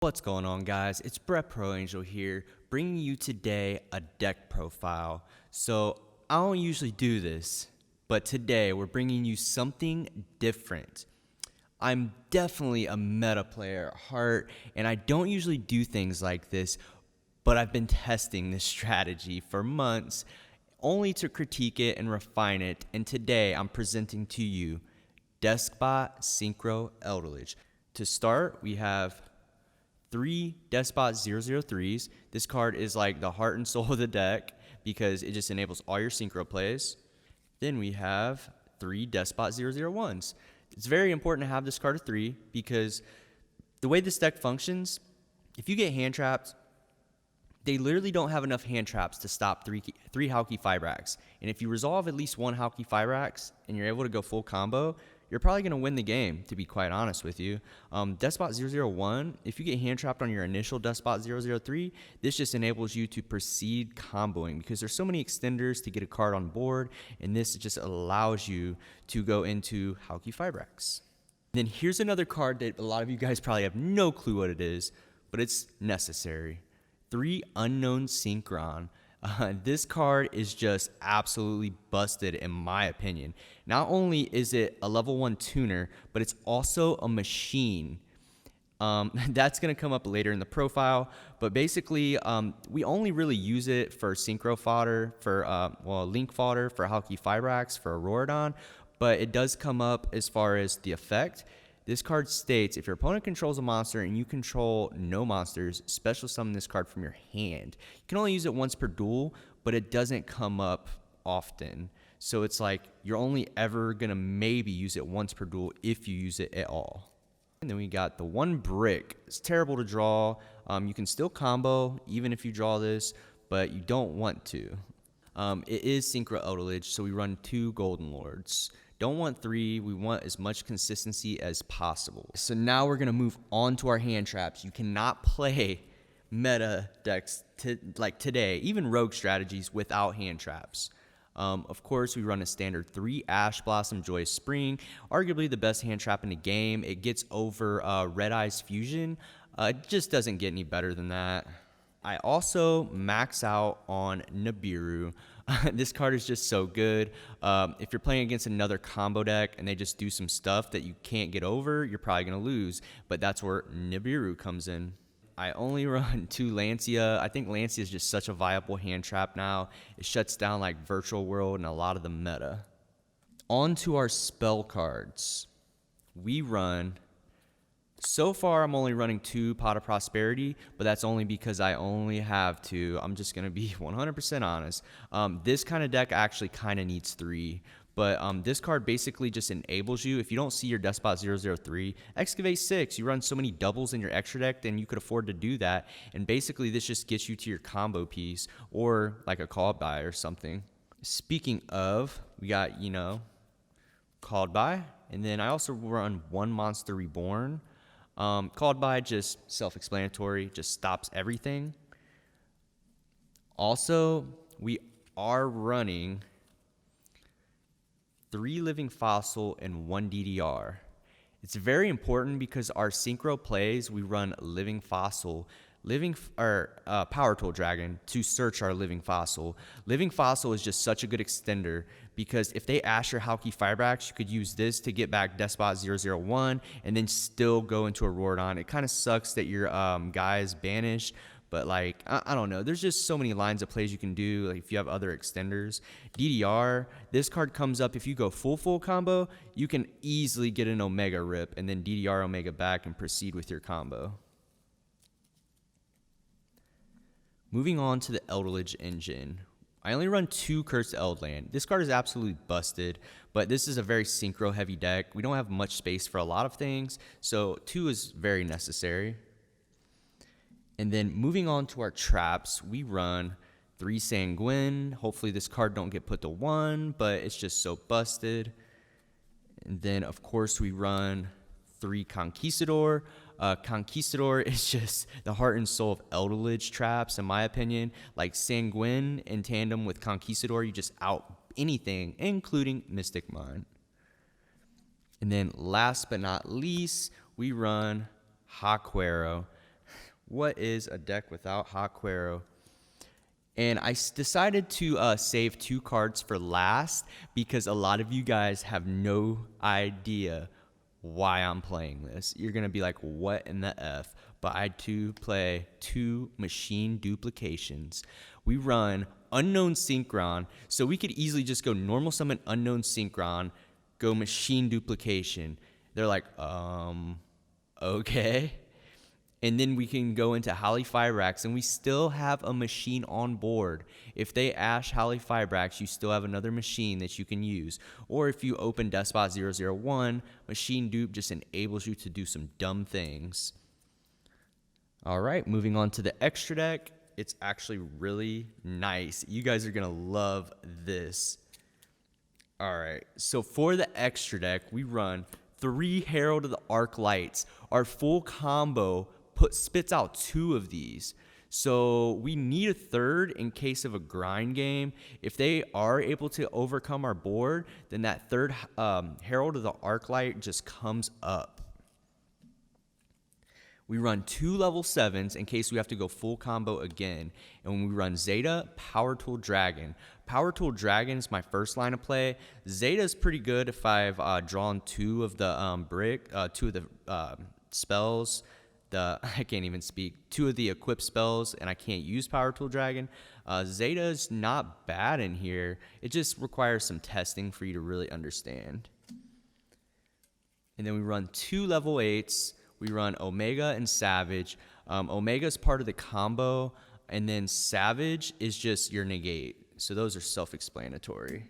What's going on, guys? It's Brett Pro Angel here, bringing you today a deck profile. So I don't usually do this, but today we're bringing you something different. I'm definitely a meta player at heart, and I don't usually do things like this, but I've been testing this strategy for months, only to critique it and refine it, and today I'm presenting to you Deskbot Synchro Eldlich. To start, we have 3 Deskbot 003s. This card is like the heart and soul of the deck because it just enables all your synchro plays. Then we have 3 Deskbot 001s. It's very important to have this card of 3 because the way this deck functions, if you get hand trapped, they literally don't have enough hand traps to stop 3 Hauki Fibrax. And if you resolve at least 1 Hauki Fibrax and you're able to go full combo, you're probably going to win the game, to be quite honest with you. Deskbot 001, if you get hand trapped on your initial Deskbot 003, this just enables you to proceed comboing because there's so many extenders to get a card on board, and this just allows you to go into Hauki Fibrax. Then here's another card that a lot of you guys probably have no clue what it is, but it's necessary. 3 Unknown Syncron. This card is just absolutely busted in my opinion. Not only is it a level 1 tuner, but it's also a machine. That's going to come up later in the profile, but basically we only really use it for synchro fodder, for link fodder, for Hauki Fibrax, for Auroradon, but it does come up as far as the effect. This card states, if your opponent controls a monster and you control no monsters, special summon this card from your hand. You can only use it once per duel, but it doesn't come up often. So it's like you're only ever going to maybe use it once per duel if you use it at all. And then we got the 1 brick. It's terrible to draw. You can still combo even if you draw this, but you don't want to. It is Synchro Eldlich, so we run 2 Golden Lords. Don't want 3, we want as much consistency as possible. So now we're gonna move on to our hand traps. You cannot play meta decks like today, even rogue strategies without hand traps. Of course, we run a standard 3 Ash Blossom Joyous Spring, arguably the best hand trap in the game. It gets over Red Eyes Fusion. It just doesn't get any better than that. I also max out on Nibiru. This card is just so good. If you're playing against another combo deck and they just do some stuff that you can't get over, you're probably going to lose. But that's where Nibiru comes in. I only run 2 Lancia. I think Lancia is just such a viable hand trap now. It shuts down like Virtual World and a lot of the meta. On to our spell cards. We run... So far, I'm only running 2 Pot of Prosperity, but that's only because I only have 2. I'm just going to be 100% honest. This kind of deck actually kind of needs 3, but this card basically just enables you, if you don't see your Deskbot 003, Excavate 6. You run so many doubles in your extra deck, then you could afford to do that, and basically this just gets you to your combo piece, or like a call by or something. Speaking of, we got, called by, and then I also run 1 Monster Reborn. Called by, just self-explanatory, just stops everything. Also, we are running 3 Living Fossil and 1 DDR. It's very important because our synchro plays, we run Living Fossil, Power Tool Dragon to search our Living Fossil. Living Fossil is just such a good extender because if they ash your Hauki Fibrax, you could use this to get back Deskbot 001 and then still go into a Auroradon. It kind of sucks that your guy is banished, but like, I don't know. There's just so many lines of plays you can do like if you have other extenders. DDR, this card comes up if you go full combo, you can easily get an Omega Rip and then DDR Omega back and proceed with your combo. Moving on to the Eldlich engine. I only run 2 Cursed Eldland. This card is absolutely busted, but this is a very synchro heavy deck. We don't have much space for a lot of things, so 2 is very necessary. And then moving on to our traps, we run 3 Sanguine. Hopefully this card don't get put to 1, but it's just so busted. And then of course we run 3 Conquistador. Conquistador is just the heart and soul of Eldlich traps, in my opinion. Like Sanguine in tandem with Conquistador, you just out anything, including Mystic Mind. And then last but not least, we run Haquero. What is a deck without Haquero? And I decided to save 2 cards for last because a lot of you guys have no idea why I'm playing this. You're going to be like, what in the F? But I do play 2 machine duplications. We run Unknown Syncron, so we could easily just go normal summon Unknown Syncron, go machine duplication. They're like, okay. And then we can go into Halifibrax, and we still have a machine on board. If they Ash Halifibrax, you still have another machine that you can use. Or if you open Deskbot 001, machine dupe just enables you to do some dumb things. All right, moving on to the extra deck. It's actually really nice. You guys are going to love this. All right, so for the extra deck, we run 3 Herald of the Arc Lights. Our full combo spits out 2 of these. So we need a third in case of a grind game. If they are able to overcome our board, then that third Herald of the Arclight just comes up. We run 2 level 7s in case we have to go full combo again. And when we run Zeta, Power Tool Dragon. Power Tool Dragon is my first line of play. Zeta is pretty good if I've drawn 2 of the 2 of the spells. I can't even speak. 2 of the equip spells, and I can't use Power Tool Dragon. Zeta is not bad in here. It just requires some testing for you to really understand. And then we run 2 level 8s. We run Omega and Savage. Omega is part of the combo, and then Savage is just your negate. So those are self-explanatory.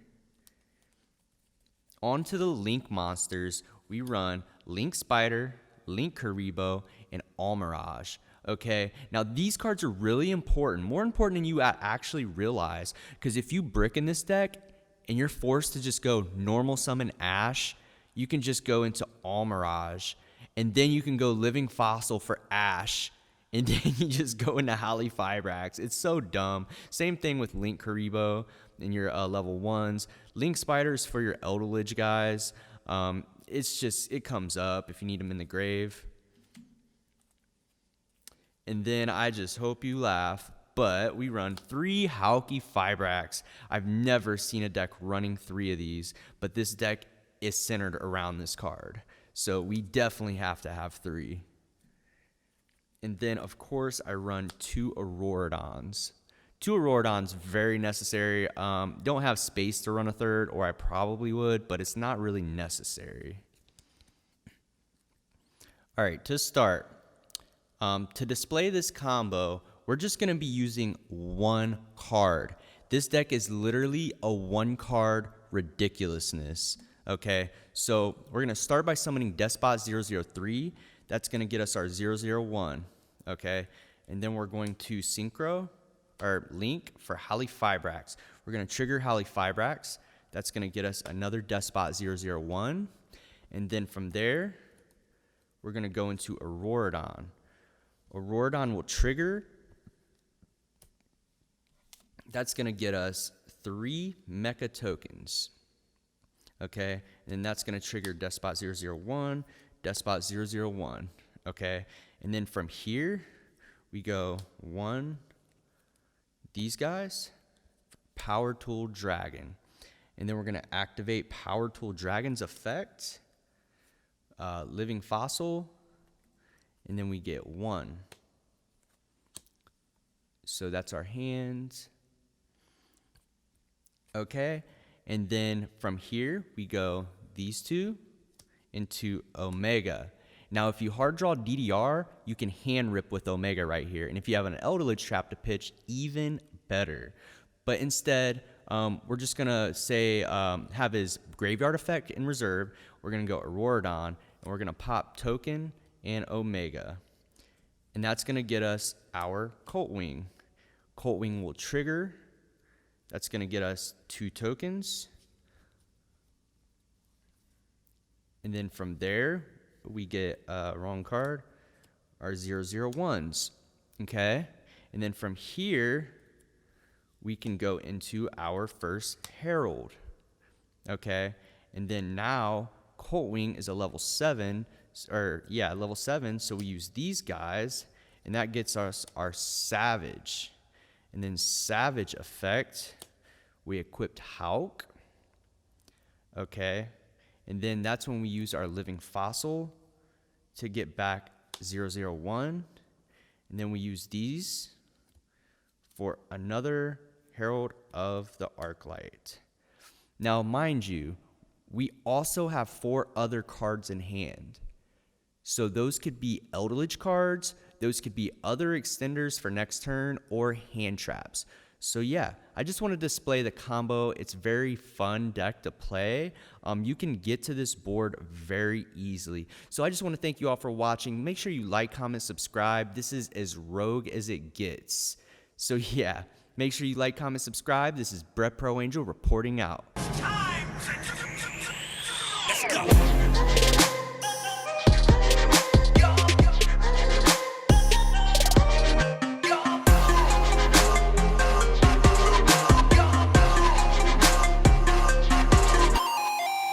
On to the Link monsters. We run Link Spider, Link Karibo, and Almirage. Okay, now these cards are really important, more important than you actually realize, because if you brick in this deck and you're forced to just go normal summon Ash, you can just go into Almirage, and then you can go Living Fossil for Ash, and then you just go into Halifibrax. It's so dumb. Same thing with Link Karibo in your level 1s. Link Spiders for your Eldlich guys. It's just, it comes up if you need them in the grave. And then I just hope you laugh, but we run 3 Halifibrax. I've never seen a deck running 3 of these, but this deck is centered around this card. So we definitely have to have 3. And then, of course, I run 2 Auroradons. 2 Auroradons, very necessary. Don't have space to run a third, or I probably would, but it's not really necessary. All right, to start, to display this combo, we're just going to be using 1 card. This deck is literally a 1-card ridiculousness. Okay, so we're going to start by summoning Deskbot 003. That's going to get us our 001. Okay, and then we're going to Synchro, or Link, for Halifibrax. We're going to trigger Halifibrax. That's going to get us another Deskbot 001. And then from there, we're going to go into Auroradon. Auroradon will trigger. That's going to get us 3 Mecha tokens. Okay, and then that's going to trigger Deskbot 001, Deskbot 001. Okay, and then from here, we go 1, these guys, Power Tool Dragon. And then we're going to activate Power Tool Dragon's effect, Living Fossil, and then we get 1. So that's our hands. Okay, and then from here, we go these 2 into Omega. Now, if you hard draw DDR, you can hand rip with Omega right here. And if you have an Eldlich trap to pitch, even better. But instead, we're just going to say have his graveyard effect in reserve. We're going to go Auroradon, and we're going to pop Token and Omega. And that's going to get us our Cult Wing. Cult Wing will trigger. That's going to get us 2 tokens. And then from there, we get, wrong card, our 001s. Okay? And then from here, we can go into our first Herald. Okay? And then now, Cult Wing is a level 7, level 7, so we use these guys, And that gets us our Savage. And then Savage effect, we equipped Hawk. Okay. And then that's when we use our Living Fossil to get back 001. And then we use these for another Herald of the Arclight. Now, mind you, we also have 4 other cards in hand. So those could be Eldlich cards, those could be other extenders for next turn, or hand traps. So yeah, I just want to display the combo. It's very fun deck to play. You can get to this board very easily. So I just want to thank you all for watching. Make sure you like, comment, subscribe. This is as rogue as it gets. So yeah, make sure you like, comment, subscribe. This is Brett Pro Angel reporting out.